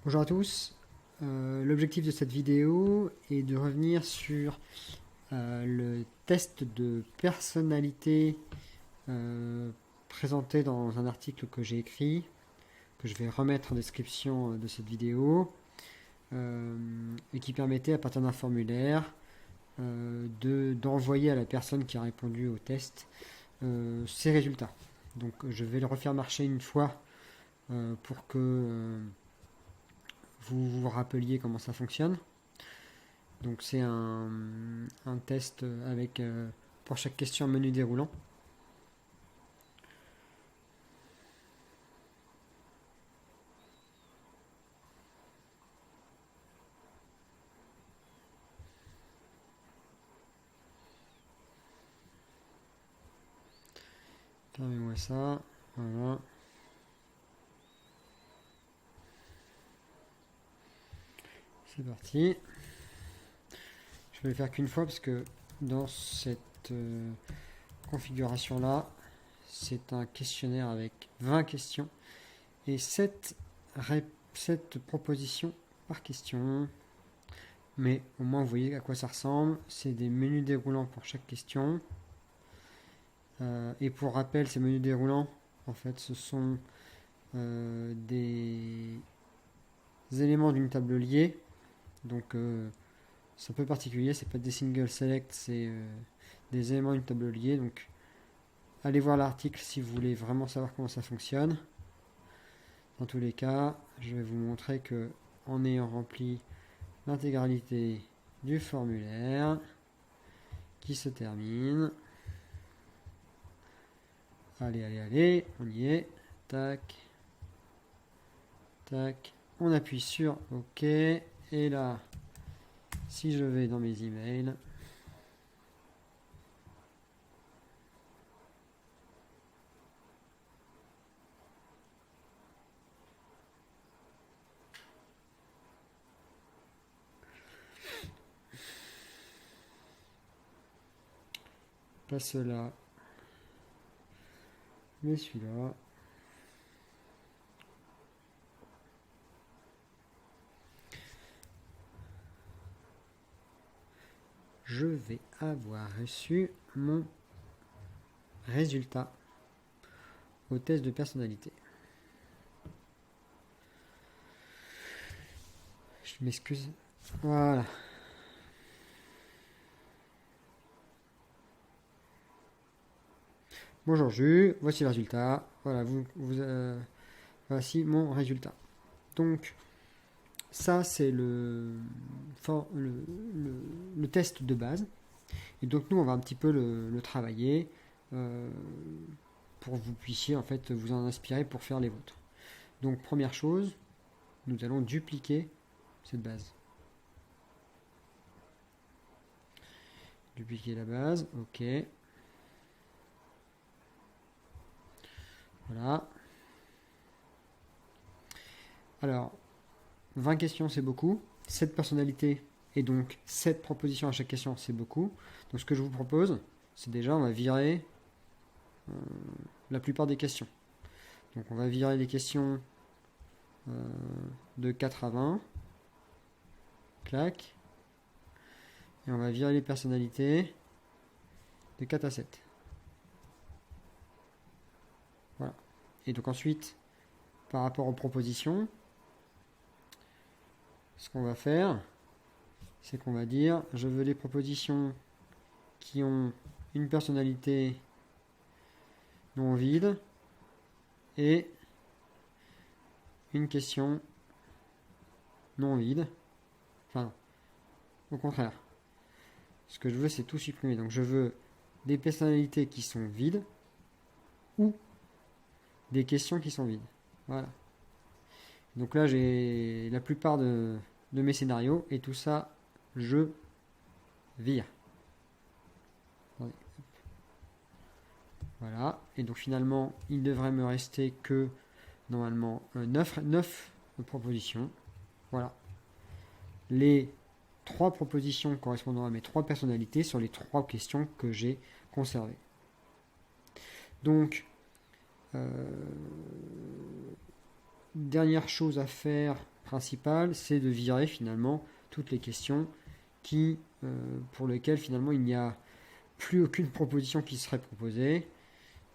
Bonjour à tous. L'objectif de cette vidéo est de revenir sur le test de personnalité présenté dans un article que j'ai écrit, que je vais remettre en description de cette vidéo, et qui permettait à partir d'un formulaire d'envoyer à la personne qui a répondu au test ses résultats. Donc je vais le refaire marcher une fois pour que vous vous rappeliez comment ça fonctionne. Donc c'est un test avec pour chaque question un menu déroulant. Fermez-moi ça. Voilà. C'est parti. Je vais le faire qu'une fois parce que dans cette configuration là, c'est un questionnaire avec 20 questions et 7 propositions par question. Mais au moins vous voyez à quoi ça ressemble. C'est des menus déroulants pour chaque question. Et pour rappel, ces menus déroulants, en fait, ce sont des éléments d'une table liée. Donc c'est un peu particulier, c'est pas des single select, c'est des éléments d'une table liée. Donc allez voir l'article si vous voulez vraiment savoir comment ça fonctionne. Dans tous les cas, je vais vous montrer que en ayant rempli l'intégralité du formulaire qui se termine. Allez, allez, allez, on y est. Tac, tac. On appuie sur OK. Et là, si je vais dans mes emails, pas cela, mais celui-là. Je vais avoir reçu mon résultat au test de personnalité. Je m'excuse. Voilà. Bonjour Jules, voici le résultat. Voilà, voici mon résultat. Donc, ça c'est le test de base. Et donc nous, on va un petit peu le travailler euh, pour que vous puissiez en fait vous en inspirer pour faire les vôtres. Donc première chose, nous allons dupliquer cette base. Dupliquer la base, ok. Voilà. Alors, 20 questions, c'est beaucoup. 7 personnalités et donc 7 propositions à chaque question, c'est beaucoup. Donc ce que je vous propose, c'est déjà, on va virer la plupart des questions. Donc on va virer les questions de 4 à 20. Clac. Et on va virer les personnalités de 4 à 7. Voilà. Et donc ensuite, par rapport aux propositions, ce qu'on va faire, c'est qu'on va dire, je veux les propositions qui ont une personnalité non vide et une question non vide. Enfin, au contraire. Ce que je veux, c'est tout supprimer. Donc je veux des personnalités qui sont vides ou des questions qui sont vides. Voilà. Donc là, j'ai la plupart de mes scénarios et tout ça, je vire. Voilà. Et donc finalement, il devrait me rester que normalement 9 propositions. Voilà. Les 3 propositions correspondant à mes 3 personnalités sur les 3 questions que j'ai conservées. Donc, dernière chose à faire principal, c'est de virer finalement toutes les questions pour lesquelles finalement il n'y a plus aucune proposition qui serait proposée.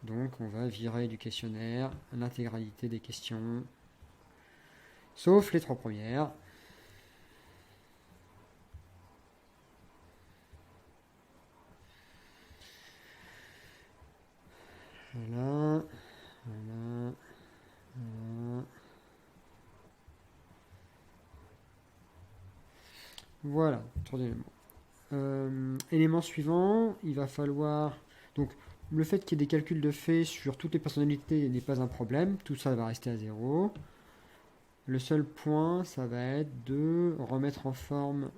Donc on va virer du questionnaire l'intégralité des questions, sauf les 3 premières. Voilà, voilà, voilà. Voilà, 3 éléments. Élément suivant, il va falloir... Donc, le fait qu'il y ait des calculs de fait sur toutes les personnalités n'est pas un problème. Tout ça va rester à 0. Le seul point, ça va être de remettre en forme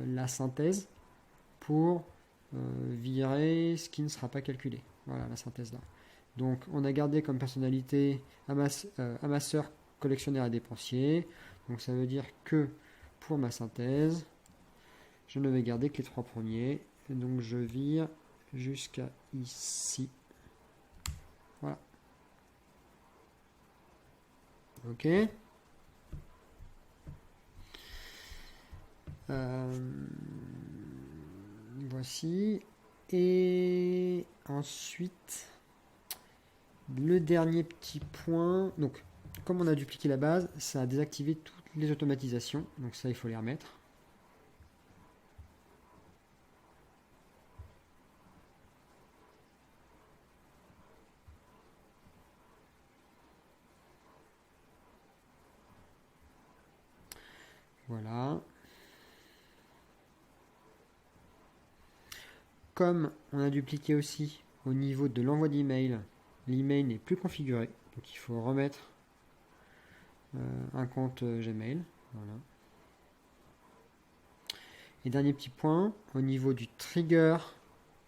la synthèse pour virer ce qui ne sera pas calculé. Voilà, la synthèse là. Donc, on a gardé comme personnalité amasseur, collectionneur et dépensier. Donc, ça veut dire que pour ma synthèse, je ne vais garder que les 3 premiers. Et donc, je vire jusqu'à ici. Voilà. Ok. Voici. Et ensuite, le dernier petit point. Donc, comme on a dupliqué la base, ça a désactivé toutes les automatisations. Donc ça, il faut les remettre. Voilà. Comme on a dupliqué aussi au niveau de l'envoi d'email, l'email n'est plus configuré. Donc il faut remettre un compte Gmail. Voilà. Et dernier petit point, au niveau du trigger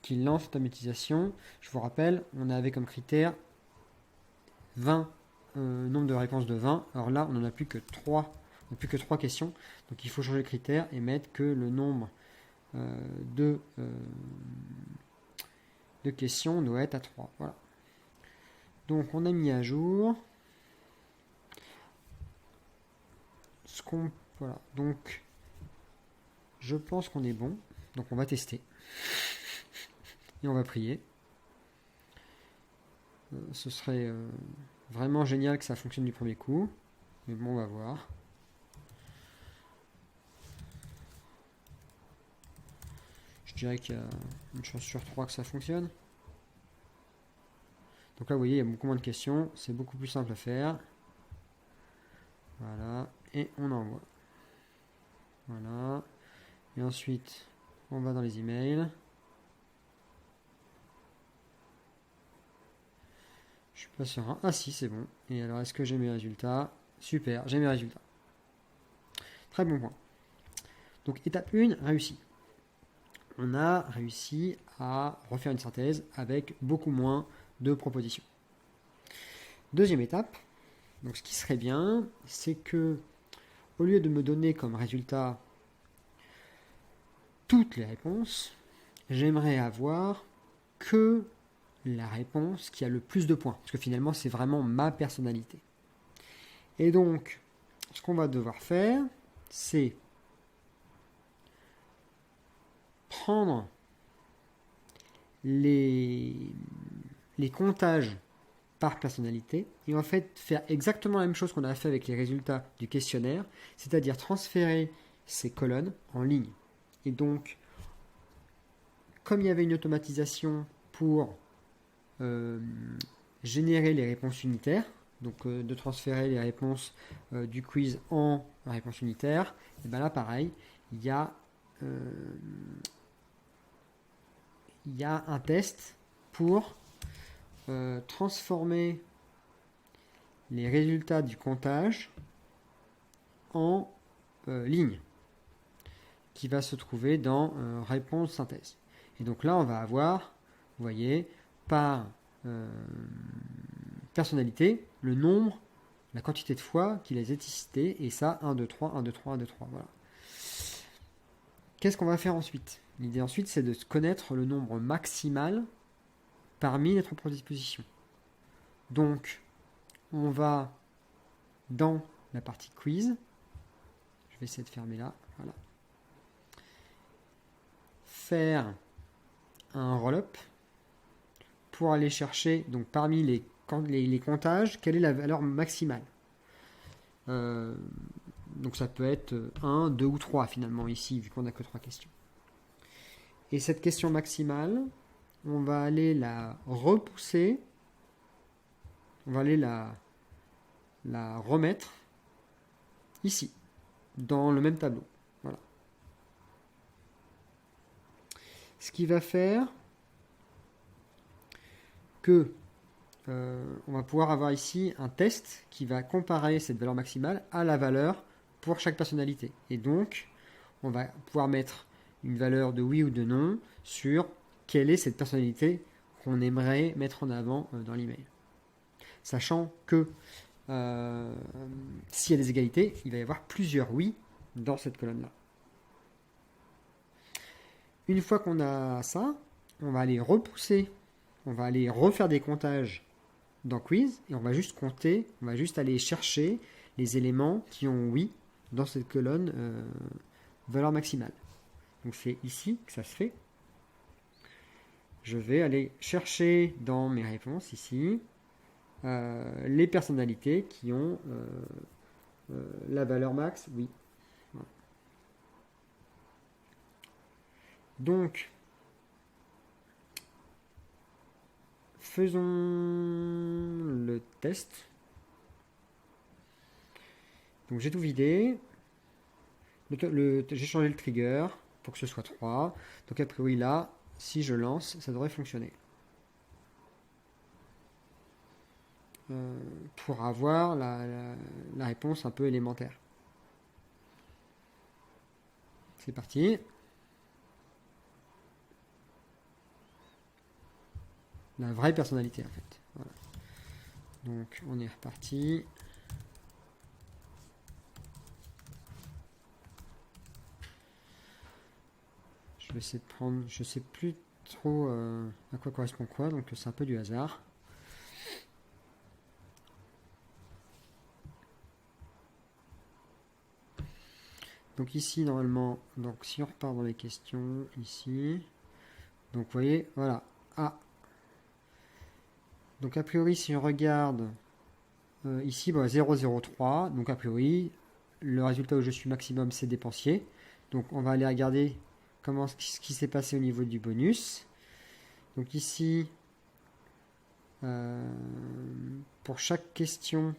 qui lance l'automatisation, je vous rappelle, on avait comme critère 20, nombre de réponses de 20. Alors là, on n'en a plus que 3. On n'a plus que 3 questions. Donc il faut changer le critère et mettre que le nombre de questions doit être à 3. Voilà. Donc on a mis à jour. Voilà. Donc je pense qu'on est bon. Donc on va tester. Et on va prier. Ce serait vraiment génial que ça fonctionne du premier coup. Mais bon, on va voir. Je dirais qu'il y a une chance sur 3 que ça fonctionne. Donc là, vous voyez, il y a beaucoup moins de questions. C'est beaucoup plus simple à faire. Voilà. Et on envoie. Voilà. Et ensuite, on va dans les emails. Je suis pas serein. Ah si, c'est bon. Et alors, est-ce que j'ai mes résultats? Super, j'ai mes résultats. Très bon point. Donc, étape 1, réussi. On a réussi à refaire une synthèse avec beaucoup moins de propositions. Deuxième étape, donc ce qui serait bien, c'est que au lieu de me donner comme résultat toutes les réponses, j'aimerais avoir que la réponse qui a le plus de points, parce que finalement c'est vraiment ma personnalité. Et donc, ce qu'on va devoir faire, c'est prendre les comptages par personnalité et en fait faire exactement la même chose qu'on a fait avec les résultats du questionnaire, c'est-à-dire transférer ces colonnes en ligne. Et donc, comme il y avait une automatisation pour générer les réponses unitaires, donc de transférer les réponses du quiz en réponses unitaires, et bien là pareil, il y a un test pour transformer les résultats du comptage en ligne qui va se trouver dans réponse synthèse. Et donc là, on va avoir, vous voyez, par personnalité, le nombre, la quantité de fois qu'il a été cité, et ça, 1, 2, 3, 1, 2, 3, 1, 2, 3, voilà. Qu'est-ce qu'on va faire ensuite? L'idée ensuite, c'est de connaître le nombre maximal parmi les 3 propositions. Donc, on va dans la partie quiz, Je vais essayer de fermer là. Voilà. Faire un roll-up pour aller chercher, donc parmi les comptages, quelle est la valeur maximale. Donc ça peut être 1, 2 ou 3 finalement ici, vu qu'on n'a que 3 questions. Et cette question maximale, on va aller la repousser, on va aller la remettre ici, dans le même tableau. Voilà. Ce qui va faire que on va pouvoir avoir ici un test qui va comparer cette valeur maximale à la valeur pour chaque personnalité. Et donc, on va pouvoir mettre une valeur de oui ou de non sur quelle est cette personnalité qu'on aimerait mettre en avant dans l'email. Sachant que s'il y a des égalités, il va y avoir plusieurs oui dans cette colonne-là. Une fois qu'on a ça, on va aller repousser, on va aller refaire des comptages dans quiz et on va juste compter, on va juste aller chercher les éléments qui ont oui dans cette colonne valeur maximale. Donc c'est ici que ça se fait. Je vais aller chercher dans mes réponses ici les personnalités qui ont la valeur max oui. Voilà. Donc faisons le test. Donc j'ai tout vidé. J'ai changé le trigger pour que ce soit 3. Donc a priori là, si je lance, ça devrait fonctionner. Pour avoir la réponse un peu élémentaire. C'est parti. La vraie personnalité en fait. Voilà. Donc on est reparti. Je vais essayer de prendre, je sais plus trop à quoi correspond quoi, donc c'est un peu du hasard. Donc ici normalement, donc si on repart dans les questions ici, donc vous voyez, voilà. Ah. Donc a priori si on regarde ici, bah, 0,03, donc a priori le résultat où je suis maximum c'est dépensier. Donc on va aller regarder ce qui s'est passé au niveau du bonus. Donc ici, pour chaque question,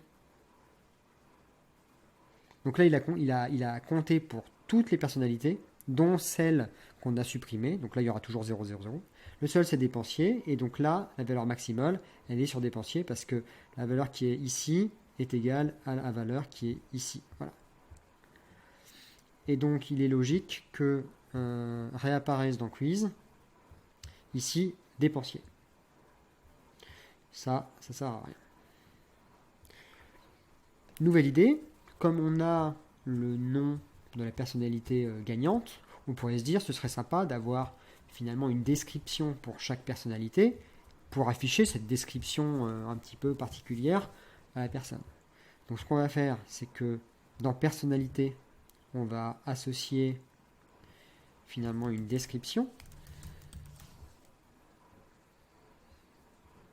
donc là il a compté pour toutes les personnalités, dont celles qu'on a supprimées. Donc là il y aura toujours 0,00. Le seul c'est dépensier, et donc là la valeur maximale elle est sur dépensier parce que la valeur qui est ici est égale à la valeur qui est ici. Voilà. Et donc il est logique que réapparaisse dans quiz ici dépensier. Ça sert à rien. Nouvelle idée, comme on a le nom de la personnalité gagnante, on pourrait se dire ce serait sympa d'avoir finalement une description pour chaque personnalité pour afficher cette description un petit peu particulière à la personne. Donc ce qu'on va faire, c'est que dans personnalité, on va associer finalement une description.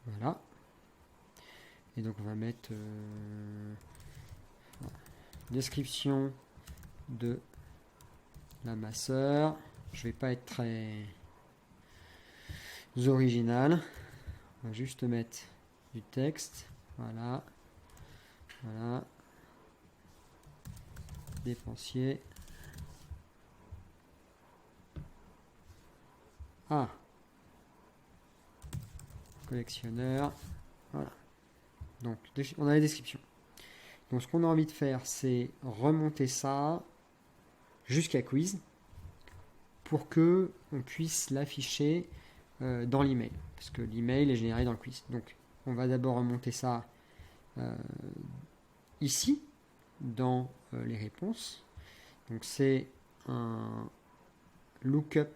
Voilà. Et donc on va mettre description de la masseur. Je vais pas être très original. On va juste mettre du texte. Voilà. Voilà. Dépensier. Ah. Collectionneur. Voilà. Donc, on a la description. Donc, ce qu'on a envie de faire, c'est remonter ça jusqu'à quiz pour que on puisse l'afficher dans l'email. Parce que l'email est généré dans le quiz. Donc, on va d'abord remonter ça ici, dans les réponses. Donc, c'est un lookup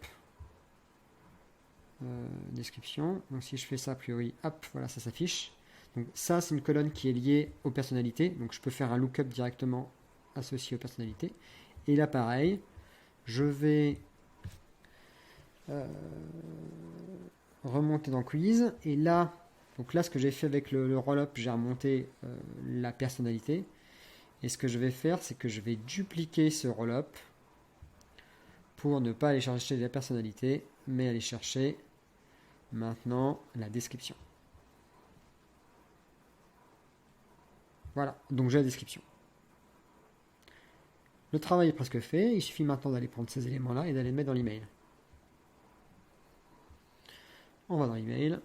description. Donc, si je fais ça, a priori, hop, voilà, ça s'affiche. Donc, ça, c'est une colonne qui est liée aux personnalités. Donc, je peux faire un lookup directement associé aux personnalités. Et là, pareil, je vais remonter dans quiz. Et là, donc là, ce que j'ai fait avec le roll-up, j'ai remonté la personnalité. Et ce que je vais faire, c'est que je vais dupliquer ce roll-up pour ne pas aller chercher la personnalité, mais aller chercher maintenant la description. Voilà, donc j'ai la description. Le travail est presque fait, il suffit maintenant d'aller prendre ces éléments-là et d'aller les mettre dans l'email. On va dans l'email.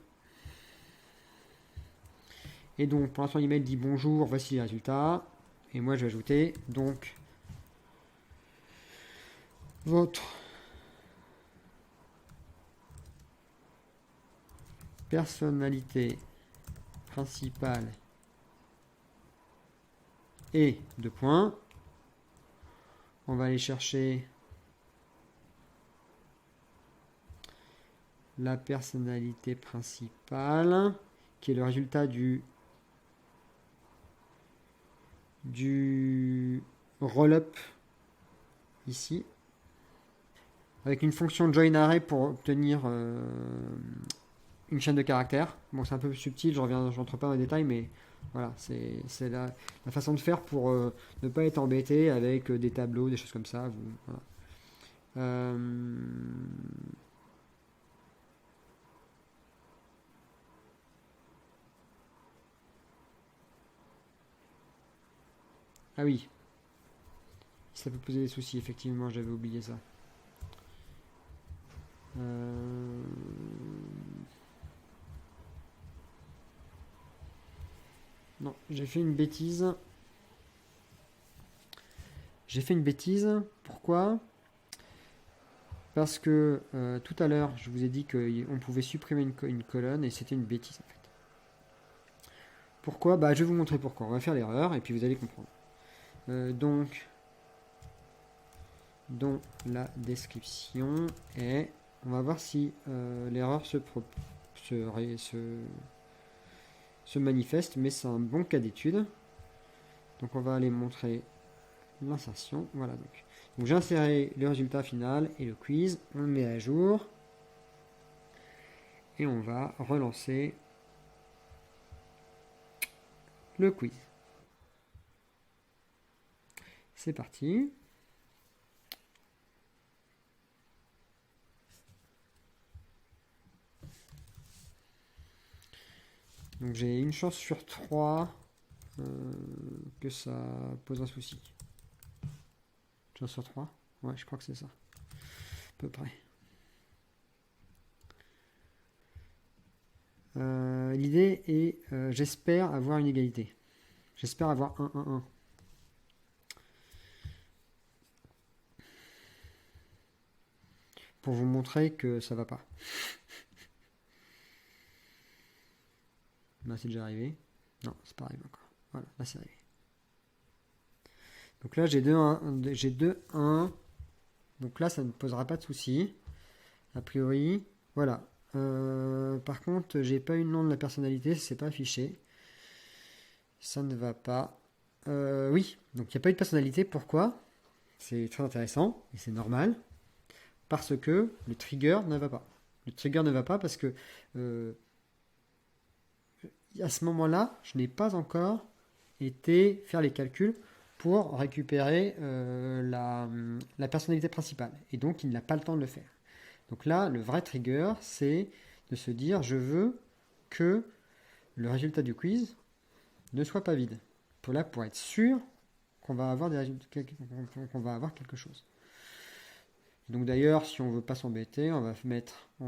Et donc, pour l'instant, l'email dit bonjour, voici les résultats. Et moi, je vais ajouter donc votre personnalité principale et 2 points. On va aller chercher la personnalité principale, qui est le résultat du roll-up ici, avec une fonction join-array pour obtenir une chaîne de caractères. Bon, c'est un peu subtil, je rentre pas dans les détails, mais voilà, c'est la façon de faire pour ne pas être embêté avec des tableaux, des choses comme ça. Voilà. Ah oui, ça peut poser des soucis, effectivement, j'avais oublié ça. Non, j'ai fait une bêtise. Pourquoi ? Parce que tout à l'heure, je vous ai dit qu'on pouvait supprimer une colonne et c'était une bêtise en fait. Pourquoi ? Je vais vous montrer pourquoi. On va faire l'erreur et puis vous allez comprendre. Donc, dans la description, et on va voir si l'erreur se manifeste, mais c'est un bon cas d'étude. Donc on va aller montrer l'insertion. Voilà, donc j'ai inséré le résultat final et le quiz. On le met à jour. Et on va relancer le quiz. C'est parti. Donc j'ai une chance sur 3 que ça pose un souci. Chance sur 3 ? Ouais, je crois que c'est ça. À peu près. L'idée est, j'espère avoir une égalité. J'espère avoir 1-1-1. Pour vous montrer que ça va pas. Là, c'est déjà arrivé. Non, c'est pas arrivé encore. Voilà, là, c'est arrivé. Donc là, j'ai 2-1. Donc là, ça ne posera pas de souci. A priori, voilà. Par contre, j'ai pas eu le nom de la personnalité, c'est pas affiché. Ça ne va pas. Oui, donc il n'y a pas eu de personnalité. Pourquoi ? C'est très intéressant et c'est normal. Parce que le trigger ne va pas. Le trigger ne va pas parce que à ce moment-là, je n'ai pas encore été faire les calculs pour récupérer la personnalité principale. Et donc, il n'a pas le temps de le faire. Donc là, le vrai trigger, c'est de se dire, je veux que le résultat du quiz ne soit pas vide. Pour être sûr qu'on va avoir quelque chose. Donc d'ailleurs, si on ne veut pas s'embêter, on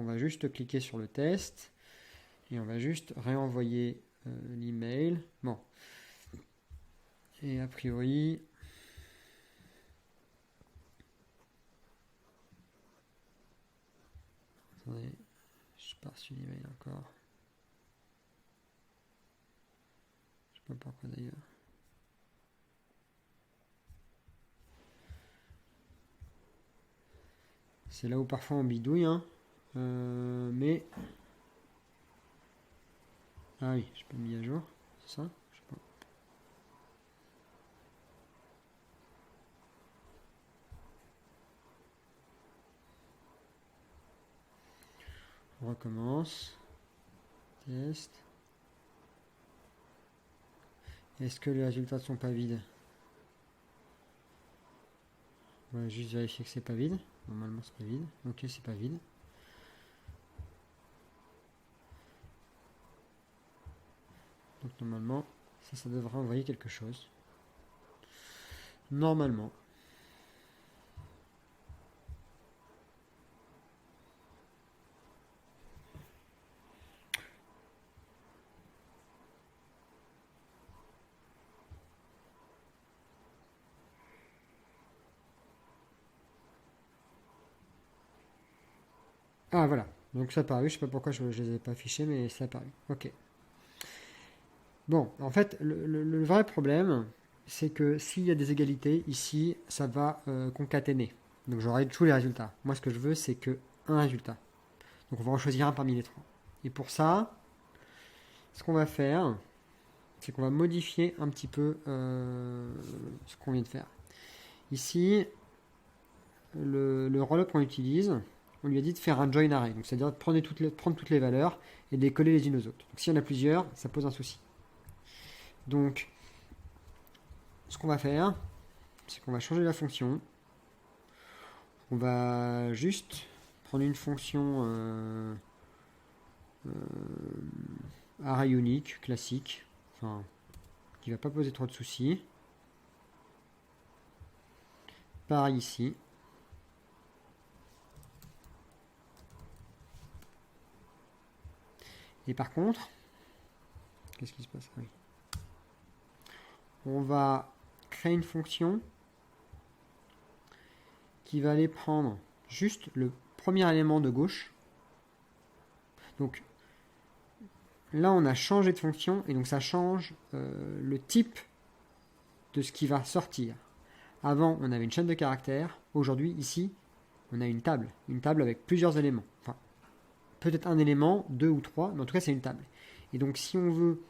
va juste cliquer sur le test et on va juste réenvoyer l'email. Bon. Et a priori, attendez, je n'ai pas reçu l'email encore. Je ne sais pas pourquoi d'ailleurs. C'est là où parfois on bidouille, hein. Mais ah oui, je peux mis à jour, c'est ça ? Je sais pas. On recommence. Test. Est-ce que les résultats ne sont pas vides? On va juste vérifier que c'est pas vide. Normalement c'est pas vide. Ok, c'est pas vide. Donc normalement, ça devrait envoyer quelque chose. Normalement. Ah voilà, donc ça a apparu, je sais pas pourquoi je ne les ai pas affichés, mais ça a apparu. Ok. Bon, en fait, le vrai problème, c'est que s'il y a des égalités, ici, ça va concaténer. Donc j'aurai tous les résultats. Moi, ce que je veux, c'est que un résultat. Donc on va en choisir un parmi les trois. Et pour ça, ce qu'on va faire, c'est qu'on va modifier un petit peu ce qu'on vient de faire. Ici, le rollup qu'on utilise, on lui a dit de faire un join array, donc c'est-à-dire de prendre toutes les valeurs et de les coller les unes aux autres. Donc s'il y en a plusieurs, ça pose un souci. Donc, ce qu'on va faire, c'est qu'on va changer la fonction. On va juste prendre une fonction array unique, classique, enfin, qui va pas poser trop de soucis. Pareil ici. Et par contre, qu'est-ce qui se passe? Oui. On va créer une fonction qui va aller prendre juste le premier élément de gauche. Donc là, on a changé de fonction et donc ça change le type de ce qui va sortir. Avant, on avait une chaîne de caractères. Aujourd'hui, ici, on a une table avec plusieurs éléments. Enfin, peut-être un élément, deux ou trois, mais en tout cas, c'est une table. Et donc, si on veut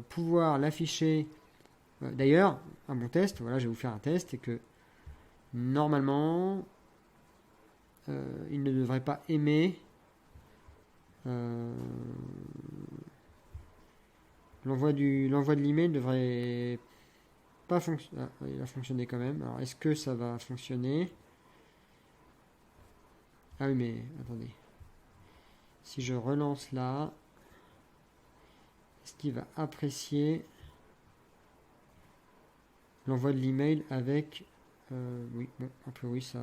pouvoir l'afficher, d'ailleurs, un bon test, voilà, je vais vous faire un test, et que normalement, il ne devrait pas aimer l'envoi de l'email devrait pas fonctionner. Ah, il va fonctionner quand même. Alors, est-ce que ça va fonctionner? Ah oui, mais attendez. Si je relance là, est-ce qu'il va apprécier l'envoi de l'email avec... oui, bon, a priori, ça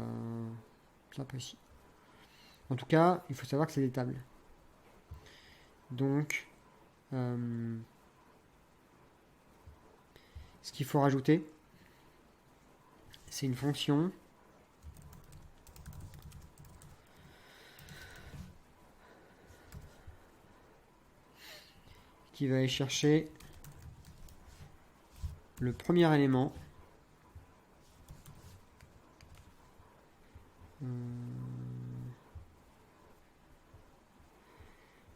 apprécie. En tout cas, il faut savoir que c'est des tables. Donc, ce qu'il faut rajouter, c'est une fonction qui va aller chercher le premier élément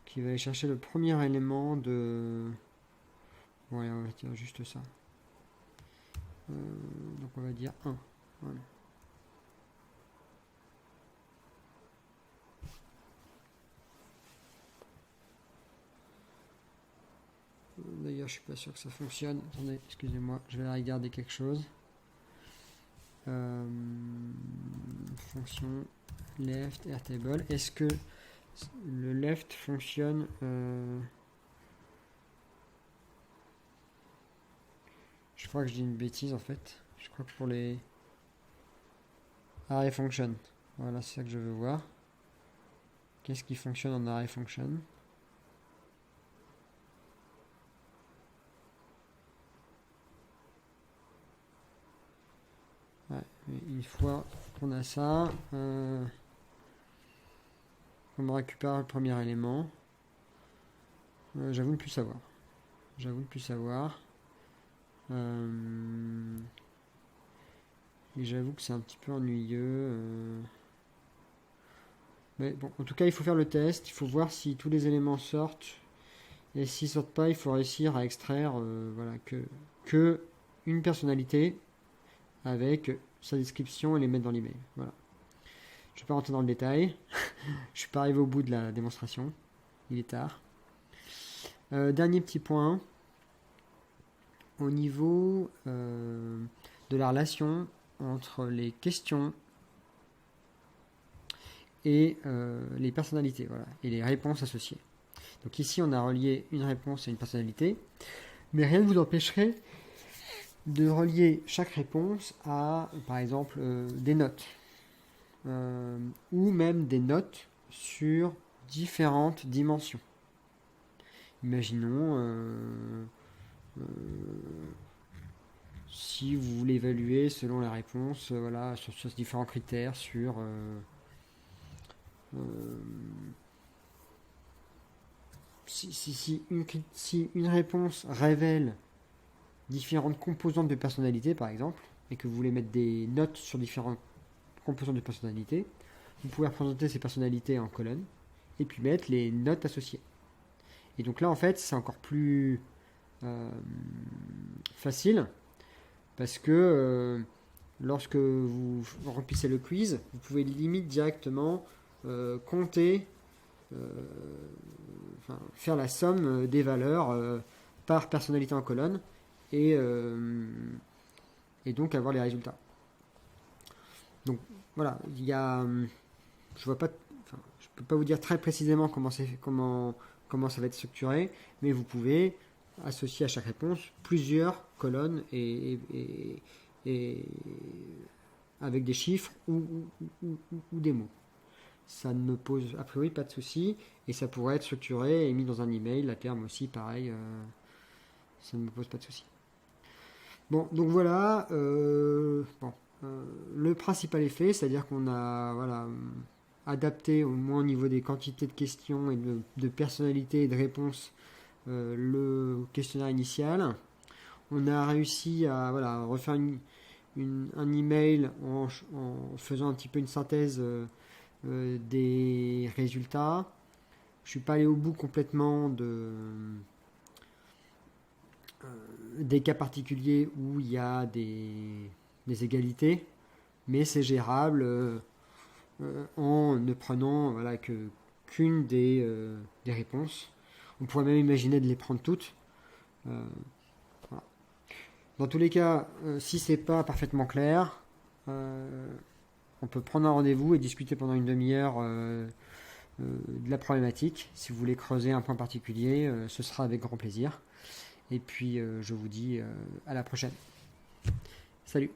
qui va aller chercher le premier élément de... Ouais, on va dire juste ça. Donc on va dire 1. Voilà. D'ailleurs, je suis pas sûr que ça fonctionne. Attendez, excusez-moi, je vais regarder quelque chose. Fonction left airtable. Est-ce que le left fonctionne Je crois que je dis une bêtise en fait. Je crois que pour les array function, voilà, c'est ça que je veux voir. Qu'est-ce qui fonctionne en array function? Ouais, une fois qu'on a ça, on récupère le premier élément. J'avoue ne plus savoir. Et j'avoue que c'est un petit peu ennuyeux. Mais bon, en tout cas, il faut faire le test. Il faut voir si tous les éléments sortent. Et s'ils sortent pas, il faut réussir à extraire voilà, que une personnalité avec sa description et les mettre dans l'email. Voilà. Je ne vais pas rentrer dans le détail. Je suis pas arrivé au bout de la démonstration. Il est tard. Dernier petit point. Au niveau de la relation entre les questions et les personnalités, voilà, et les réponses associées. Donc ici, on a relié une réponse à une personnalité, mais rien ne vous empêcherait de relier chaque réponse à, par exemple, des notes, ou même des notes sur différentes dimensions. Imaginons si vous voulez évaluer selon la réponse, voilà, sur différents critères, sur si une réponse révèle différentes composantes de personnalité, par exemple, et que vous voulez mettre des notes sur différentes composantes de personnalité, vous pouvez représenter ces personnalités en colonne et puis mettre les notes associées. Et donc là, en fait, c'est encore plus facile parce que lorsque vous remplissez le quiz, vous pouvez limite directement compter, faire la somme des valeurs par personnalité en colonne et donc avoir les résultats. Donc voilà, il y a, je peux pas vous dire très précisément comment ça va être structuré, mais vous pouvez associer à chaque réponse plusieurs colonnes et avec des chiffres ou des mots. Ça ne me pose a priori pas de souci et ça pourrait être structuré et mis dans un email à terme aussi, pareil, ça ne me pose pas de souci. Bon, donc voilà, le principal effet, c'est-à-dire qu'on a adapté au moins au niveau des quantités de questions et de personnalités et de réponses le questionnaire initial. On a réussi à refaire un email en faisant un petit peu une synthèse des résultats. Je suis pas allé au bout complètement des cas particuliers où il y a des égalités, mais c'est gérable en ne prenant qu'une des réponses. On pourrait même imaginer de les prendre toutes. Voilà. Dans tous les cas, si c'est pas parfaitement clair, on peut prendre un rendez-vous et discuter pendant une demi-heure de la problématique. Si vous voulez creuser un point particulier, ce sera avec grand plaisir. Et puis je vous dis à la prochaine. Salut!